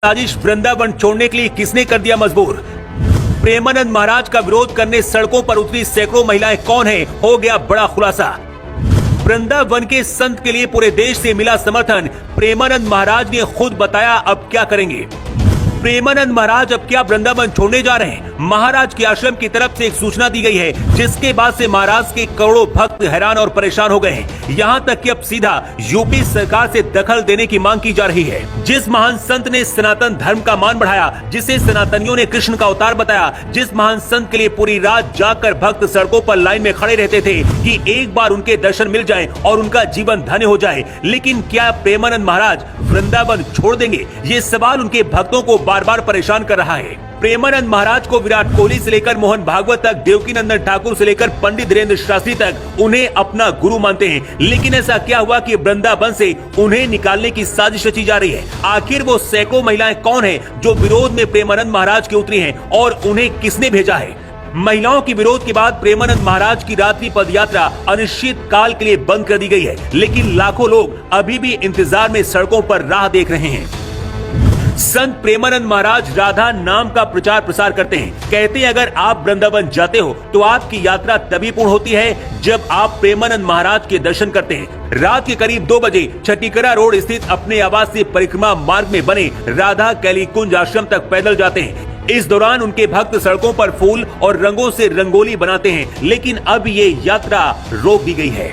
साजिश वृंदावन छोड़ने के लिए किसने कर दिया मजबूर? प्रेमानंद महाराज का विरोध करने सड़कों पर उतरी सैकड़ों महिलाएं कौन है, हो गया बड़ा खुलासा। वृंदावन के संत के लिए पूरे देश से मिला समर्थन। प्रेमानंद महाराज ने खुद बताया अब क्या करेंगे। प्रेमानंद महाराज अब क्या वृंदावन छोड़ने जा रहे हैं? महाराज के आश्रम की तरफ से एक सूचना दी गई है, जिसके बाद से महाराज के करोड़ों भक्त हैरान और परेशान हो गए हैं। यहाँ तक कि अब सीधा यूपी सरकार से दखल देने की मांग की जा रही है। जिस महान संत ने सनातन धर्म का मान बढ़ाया, जिसे सनातनियों ने कृष्ण का अवतार बताया, जिस महान संत के लिए पूरी रात जागकर भक्त सड़कों पर लाइन में खड़े रहते थे कि एक बार उनके दर्शन मिल जाएं और उनका जीवन धन्य हो जाए, लेकिन क्या प्रेमानंद महाराज वृंदावन छोड़ देंगे? ये सवाल उनके भक्तों को बार बार परेशान कर रहा है। प्रेमानंद महाराज को विराट कोहली से लेकर मोहन भागवत तक, देवकीनंदन ठाकुर से लेकर पंडित धीरेन्द्र शास्त्री तक उन्हें अपना गुरु मानते हैं। लेकिन ऐसा क्या हुआ कि वृंदावन से उन्हें निकालने की साजिश रची जा रही है? आखिर वो सैकड़ों महिलाएं कौन हैं जो विरोध में प्रेमानंद महाराज की उतरी हैं और उन्हें किसने भेजा है? महिलाओं के विरोध के बाद प्रेमानंद महाराज की रात्रि पद यात्रा अनिश्चित काल के लिए बंद कर दी गई है, लेकिन लाखों लोग अभी भी इंतजार में सड़कों पर राह देख रहे हैं। संत प्रेमानंद महाराज राधा नाम का प्रचार प्रसार करते हैं। कहते हैं अगर आप वृंदावन जाते हो तो आपकी यात्रा तभी पूर्ण होती है जब आप प्रेमानंद महाराज के दर्शन करते हैं। रात के करीब 2 बजे छठीकरा रोड स्थित अपने आवास से परिक्रमा मार्ग में बने राधा कैली कुंज आश्रम तक पैदल जाते हैं। इस दौरान उनके भक्त सड़कों पर फूल और रंगों से रंगोली बनाते हैं, लेकिन अब ये यात्रा रोक दी गई है।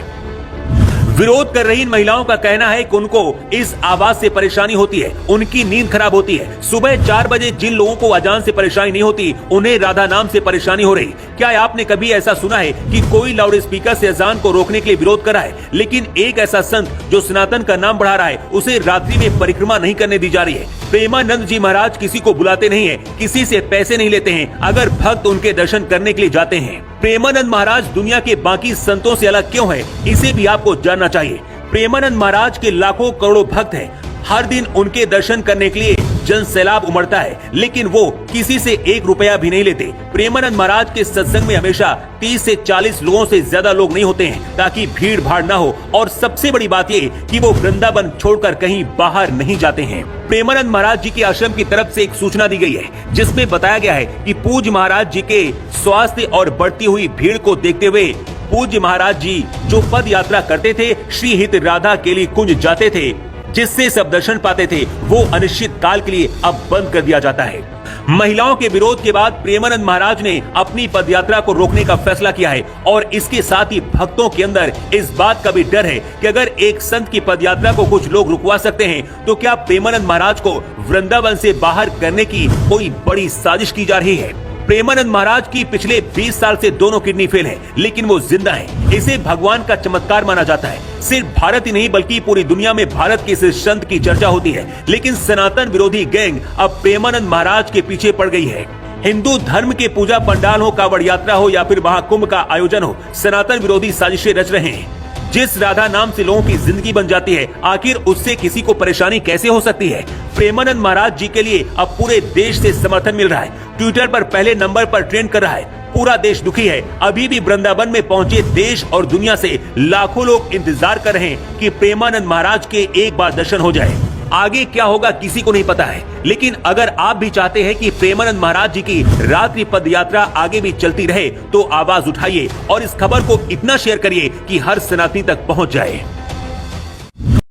विरोध कर रही इन महिलाओं का कहना है कि उनको इस आवाज से परेशानी होती है, उनकी नींद खराब होती है। सुबह 4 बजे जिन लोगों को अजान से परेशानी नहीं होती, उन्हें राधा नाम से परेशानी हो रही। क्या आपने कभी ऐसा सुना है कि कोई लाउड स्पीकर से अजान को रोकने के लिए विरोध करा है? लेकिन एक ऐसा संत जो सनातन का नाम बढ़ा रहा है, उसे रात्रि में परिक्रमा नहीं करने दी जा रही है। प्रेमानंद जी महाराज किसी को बुलाते नहीं है, किसी से पैसे नहीं लेते हैं अगर भक्त उनके दर्शन करने के लिए जाते हैं। प्रेमानंद महाराज दुनिया के बाकी संतों से अलग क्यों है, इसे भी आपको जानना चाहिए। प्रेमानंद महाराज के लाखों करोड़ों भक्त हैं। हर दिन उनके दर्शन करने के लिए जन सैलाब उमड़ता है, लेकिन वो किसी से 1 रुपया भी नहीं लेते। प्रेमानंद महाराज के सत्संग में हमेशा 30 से 40 लोगों से ज्यादा लोग नहीं होते हैं, ताकि भीड़ भाड़ ना हो। और सबसे बड़ी बात ये कि वो वृंदावन छोड़कर कहीं बाहर नहीं जाते हैं। प्रेमानंद महाराज जी के आश्रम की तरफ से एक सूचना दी गई है, जिसमें बताया गया है कि पूज्य महाराज जी के स्वास्थ्य और बढ़ती हुई भीड़ को देखते हुए पूज्य महाराज जी जो पद यात्रा करते थे, श्री हित राधा केली कुंज जाते थे, जिससे सब दर्शन पाते थे, वो अनिश्चित काल के लिए अब बंद कर दिया जाता है। महिलाओं के विरोध के बाद प्रेमानंद महाराज ने अपनी पदयात्रा को रोकने का फैसला किया है और इसके साथ ही भक्तों के अंदर इस बात का भी डर है कि अगर एक संत की पदयात्रा को कुछ लोग रुकवा सकते हैं, तो क्या प्रेमानंद महाराज को वृंदावन से बाहर करने की कोई बड़ी साजिश की जा रही है? प्रेमानंद महाराज की पिछले 20 साल से दोनों किडनी फेल है, लेकिन वो जिंदा है। इसे भगवान का चमत्कार माना जाता है। सिर्फ भारत ही नहीं बल्कि पूरी दुनिया में भारत के इस संत की चर्चा होती है, लेकिन सनातन विरोधी गैंग अब प्रेमानंद महाराज के पीछे पड़ गई है। हिंदू धर्म के पूजा पंडाल हो, कावड़ यात्रा हो या फिर महाकुंभ का आयोजन हो, सनातन विरोधी साजिशें रच रहे हैं। जिस राधा नाम से लोगों की जिंदगी बन जाती है, आखिर उससे किसी को परेशानी कैसे हो सकती है? प्रेमानंद महाराज जी के लिए अब पूरे देश से समर्थन मिल रहा है। ट्विटर पर पहले नंबर पर ट्रेंड कर रहा है। पूरा देश दुखी है। अभी भी वृंदावन में पहुंचे देश और दुनिया से लाखों लोग इंतजार कर रहे हैं कि प्रेमानंद महाराज के एक बार दर्शन हो जाए। आगे क्या होगा किसी को नहीं पता है, लेकिन अगर आप भी चाहते हैं कि प्रेमानंद महाराज जी की रात्रि पद यात्रा आगे भी चलती रहे, तो आवाज उठाइए और इस खबर को इतना शेयर करिए कि हर सनातनी तक पहुंच जाए।